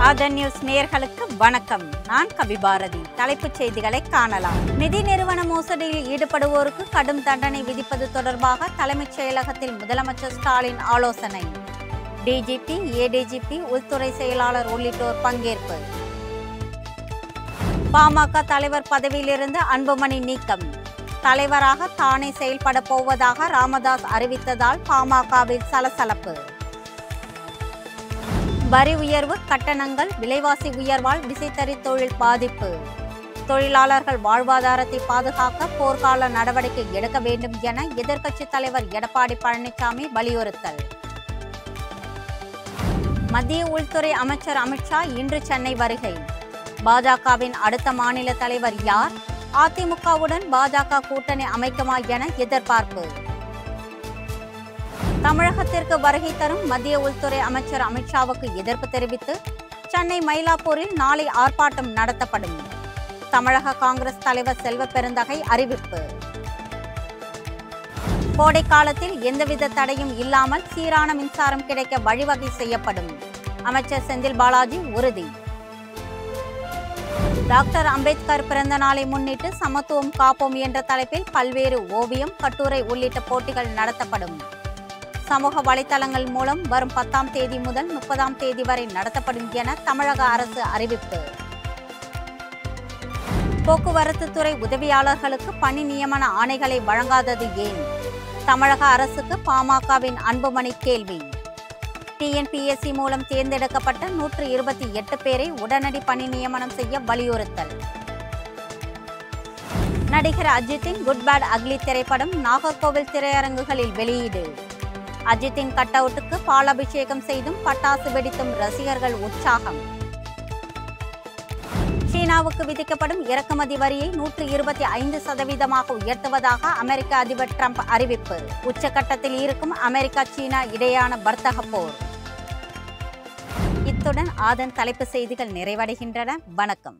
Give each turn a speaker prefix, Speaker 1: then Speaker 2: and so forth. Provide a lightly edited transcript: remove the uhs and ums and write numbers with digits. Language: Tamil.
Speaker 1: ஆதன் நியூஸ் நேயர்களுக்கு வணக்கம். நான் கவிபாரதி. தலைப்புச் செய்திகளை காணலாம். நிதி நிறுவன மோசடியில் ஈடுபடுவோருக்கு கடும் தண்டனை விதிப்பது தொடர்பாக தலைமைச் செயலகத்தில் முதலமைச்சர் ஸ்டாலின் ஆலோசனை. டிஜிபி, ஏடிஜிபி, உள்துறை செயலாளர் உள்ளிட்டோர் பங்கேற்பு. பாமக தலைவர் பதவியிலிருந்து அன்புமணி நீக்கம். தலைவராக தானே செயல்பட போவதாக ராமதாஸ் அறிவித்ததால் பாமகவில் சலசலப்பு. வரி உயர்வு, கட்டணங்கள், விலைவாசி உயர்வால் விசைத்தறி தொழில் பாதிப்பு. தொழிலாளர்கள் வாழ்வாதாரத்தை பாதுகாக்க போர்க்கால நடவடிக்கை எடுக்க வேண்டும் என எதிர்க்கட்சித் தலைவர் எடப்பாடி பழனிசாமி வலியுறுத்தல். மத்திய உள்துறை அமைச்சர் அமித்ஷா இன்று சென்னை வருகை. பாஜகவின் அடுத்த மாநில தலைவர் யார்? அதிமுகவுடன் பாஜக கூட்டணி அமைக்குமா என எதிர்பார்ப்பு. தமிழகத்திற்கு வருகை தரும் மத்திய உள்துறை அமைச்சர் அமித்ஷாவுக்கு எதிர்ப்பு தெரிவித்து சென்னை மயிலாப்பூரில் நாளை ஆர்ப்பாட்டம் நடத்தப்படும். தமிழக காங்கிரஸ் தலைவர் செல்வ பெருந்தகை அறிவிப்பு. கோடை காலத்தில் எந்தவித தடையும் இல்லாமல் சீரான மின்சாரம் கிடைக்க வழிவகை செய்யப்படும். அமைச்சர் செந்தில் பாலாஜி உறுதி. டாக்டர் அம்பேத்கர் பிறந்த நாளை முன்னிட்டு சமத்துவம் காப்போம் என்ற தலைப்பில் பல்வேறு ஓவியம், கட்டுரை உள்ளிட்ட போட்டிகள் நடத்தப்படும். சமூக வலைதளங்கள் மூலம் வரும் 10ஆம் தேதி முதல் 30ஆம் தேதி வரை நடத்தப்படும் என தமிழக அரசு அறிவிப்பு. போக்குவரத்து துறை உதவியாளர்களுக்கு பணி நியமன ஆணைகளை வழங்காதது ஏன்? தமிழக அரசுக்கு பாமகவின் அன்புமணி கேள்வி. டிஎன்பிஎஸ்சி மூலம் தேர்ந்தெடுக்கப்பட்ட 128 பேரை உடனடி பணி நியமனம் செய்ய வலியுறுத்தல். நடிகர் அஜித்தின் குட் பேட் அக்லி திரைப்படம் நாகர்கோவில் திரையரங்குகளில் வெளியீடு. அஜித்தின் கட் அவுட்டுக்கு பாலாபிஷேகம் செய்தும் பட்டாசு வெடித்தும் ரசிகர்கள் உற்சாகம். சீனாவுக்கு விதிக்கப்படும் இறக்குமதி வரியை 125% உயர்த்துவதாக அமெரிக்க அதிபர் டிரம்ப் அறிவிப்பு. உச்சகட்டத்தில் இருக்கும் அமெரிக்கா, சீனா இடையேயான வர்த்தக போர். இத்துடன் ஆதன் தலைப்பு செய்திகள் நிறைவடைகின்றன. வணக்கம்.